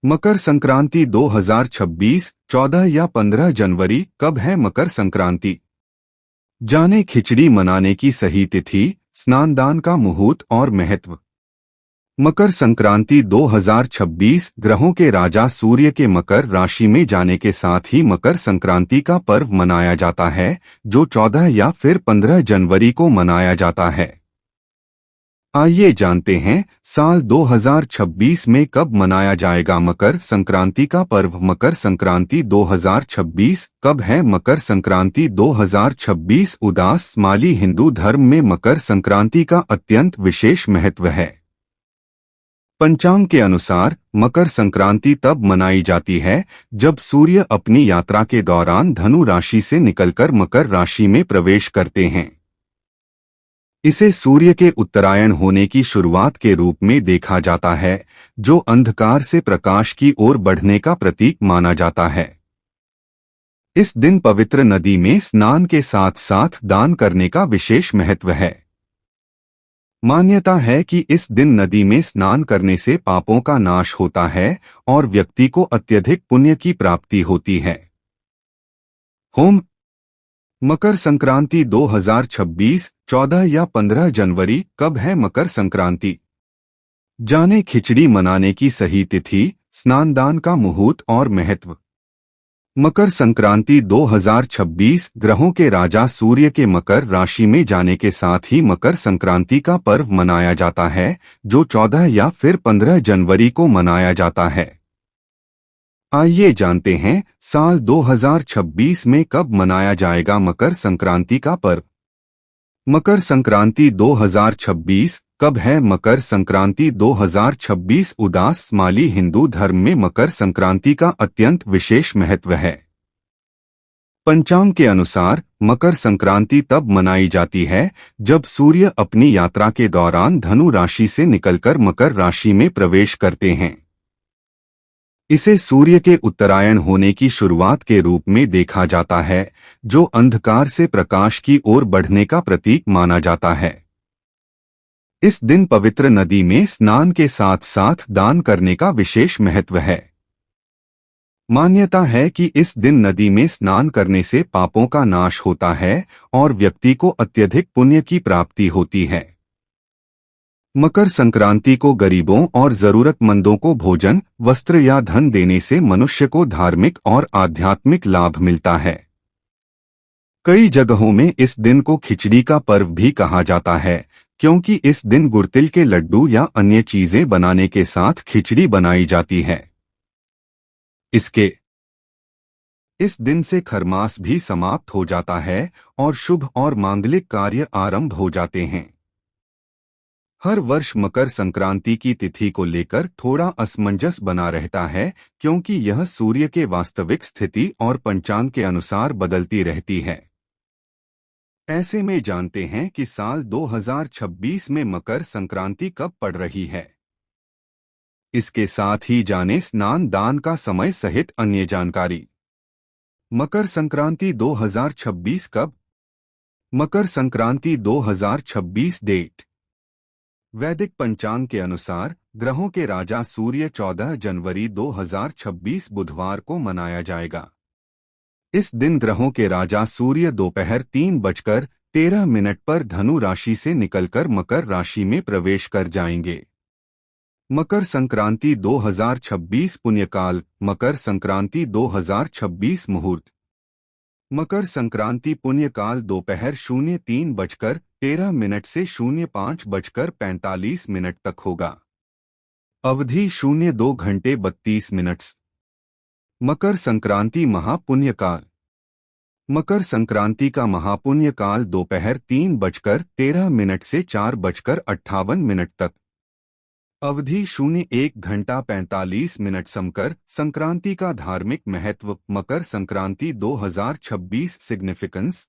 मकर संक्रांति 2026 14 या 15 जनवरी कब है मकर संक्रांति? जाने खिचड़ी मनाने की सही तिथि, स्नान-दान का मुहूर्त और महत्व। मकर संक्रांति 2026 ग्रहों के राजा सूर्य के मकर राशि में जाने के साथ ही मकर संक्रांति का पर्व मनाया जाता है, जो 14 या फिर 15 जनवरी को मनाया जाता है। आइए जानते हैं, साल 2026 में कब मनाया जाएगा मकर संक्रांति का पर्व। मकर संक्रांति 2026 कब है? मकर संक्रांति 2026 उदास माली हिंदू धर्म में मकर संक्रांति का अत्यंत विशेष महत्व है। पंचांग के अनुसार मकर संक्रांति तब मनाई जाती है जब सूर्य अपनी यात्रा के दौरान धनु राशि से निकलकर मकर राशि में प्रवेश करते हैं। इसे सूर्य के उत्तरायण होने की शुरुआत के रूप में देखा जाता है, जो अंधकार से प्रकाश की ओर बढ़ने का प्रतीक माना जाता है। इस दिन पवित्र नदी में स्नान के साथ साथ दान करने का विशेष महत्व है। मान्यता है कि इस दिन नदी में स्नान करने से पापों का नाश होता है और व्यक्ति को अत्यधिक पुण्य की प्राप्ति होती है। होम मकर संक्रांति 2026 14 या 15 जनवरी कब है मकर संक्रांति? जाने खिचड़ी मनाने की सही तिथि, स्नान-दान का मुहूर्त और महत्व। मकर संक्रांति 2026 ग्रहों के राजा सूर्य के मकर राशि में जाने के साथ ही मकर संक्रांति का पर्व मनाया जाता है, जो 14 या फिर 15 जनवरी को मनाया जाता है। आइए जानते हैं, साल 2026 में कब मनाया जाएगा मकर संक्रांति का पर्व। मकर संक्रांति 2026 कब है? मकर संक्रांति 2026 उदास माली हिंदू धर्म में मकर संक्रांति का अत्यंत विशेष महत्व है। पंचांग के अनुसार मकर संक्रांति तब मनाई जाती है जब सूर्य अपनी यात्रा के दौरान धनु राशि से निकलकर मकर राशि में प्रवेश करते हैं। इसे सूर्य के उत्तरायण होने की शुरुआत के रूप में देखा जाता है, जो अंधकार से प्रकाश की ओर बढ़ने का प्रतीक माना जाता है। इस दिन पवित्र नदी में स्नान के साथ साथ दान करने का विशेष महत्व है। मान्यता है कि इस दिन नदी में स्नान करने से पापों का नाश होता है और व्यक्ति को अत्यधिक पुण्य की प्राप्ति होती है। मकर संक्रांति को गरीबों और जरूरतमंदों को भोजन, वस्त्र या धन देने से मनुष्य को धार्मिक और आध्यात्मिक लाभ मिलता है। कई जगहों में इस दिन को खिचड़ी का पर्व भी कहा जाता है, क्योंकि इस दिन गुड़तिल के लड्डू या अन्य चीजें बनाने के साथ खिचड़ी बनाई जाती है। इस दिन से खरमास भी समाप्त हो जाता है और शुभ और मांगलिक कार्य आरंभ हो जाते हैं। हर वर्ष मकर संक्रांति की तिथि को लेकर थोड़ा असमंजस बना रहता है, क्योंकि यह सूर्य के वास्तविक स्थिति और पंचांग के अनुसार बदलती रहती है। ऐसे में जानते हैं कि साल 2026 में मकर संक्रांति कब पड़ रही है। इसके साथ ही जाने स्नान दान का समय सहित अन्य जानकारी। मकर संक्रांति 2026 कब? मकर संक्रांति 2026 डेट। वैदिक पंचांग के अनुसार ग्रहों के राजा सूर्य 14 जनवरी 2026 बुधवार को मनाया जाएगा। इस दिन ग्रहों के राजा सूर्य दोपहर 3:13 पर धनु राशि से निकलकर मकर राशि में प्रवेश कर जाएंगे। मकर संक्रांति 2026 पुण्यकाल। मकर संक्रांति 2026 मुहूर्त। मकर संक्रांति पुण्यकाल दोपहर 03:13 से 05:45 तक होगा। अवधि 02 घंटे 32 मिनट। मकर संक्रांति महापुण्यकाल। मकर संक्रांति का महापुण्यकाल दोपहर 3:13 से 4:58 तक। अवधि 01 घंटा 45 मिनट। समकर संक्रांति का धार्मिक महत्व। मकर संक्रांति 2026 सिग्निफिकेंस।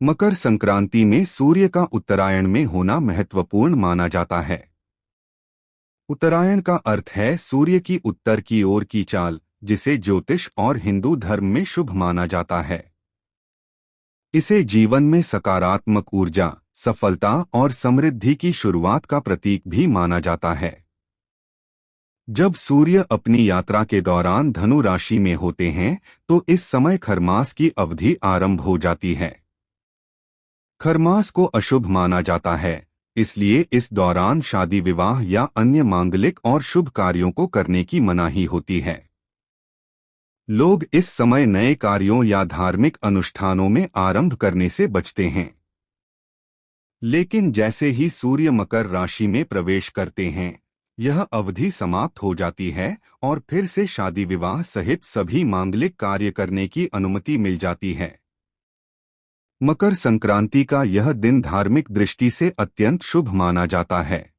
मकर संक्रांति में सूर्य का उत्तरायण में होना महत्वपूर्ण माना जाता है। उत्तरायण का अर्थ है सूर्य की उत्तर की ओर की चाल, जिसे ज्योतिष और हिंदू धर्म में शुभ माना जाता है। इसे जीवन में सकारात्मक ऊर्जा, सफलता और समृद्धि की शुरुआत का प्रतीक भी माना जाता है। जब सूर्य अपनी यात्रा के दौरान धनु राशि में होते हैं तो इस समय खरमास की अवधि आरंभ हो जाती है। खरमास को अशुभ माना जाता है, इसलिए इस दौरान शादी विवाह या अन्य मांगलिक और शुभ कार्यों को करने की मनाही होती है। लोग इस समय नए कार्यों या धार्मिक अनुष्ठानों में आरंभ करने से बचते हैं। लेकिन जैसे ही सूर्य मकर राशि में प्रवेश करते हैं, यह अवधि समाप्त हो जाती है और फिर से शादी विवाह सहित सभी मांगलिक कार्य करने की अनुमति मिल जाती है। मकर संक्रांति का यह दिन धार्मिक दृष्टि से अत्यंत शुभ माना जाता है।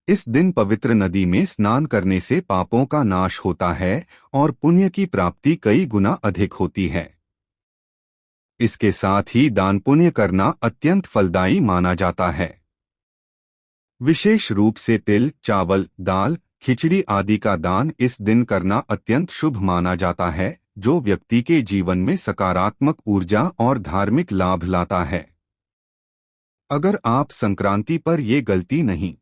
इस दिन पवित्र नदी में स्नान करने से पापों का नाश होता है और पुण्य की प्राप्ति कई गुना अधिक होती है। इसके साथ ही दान पुण्य करना अत्यंत फलदायी माना जाता है। विशेष रूप से तिल, चावल, दाल, खिचड़ी आदि का दान इस दिन करना अत्यंत शुभ माना जाता है, जो व्यक्ति के जीवन में सकारात्मक ऊर्जा और धार्मिक लाभ लाता है। अगर आप संक्रांति पर ये गलती नहीं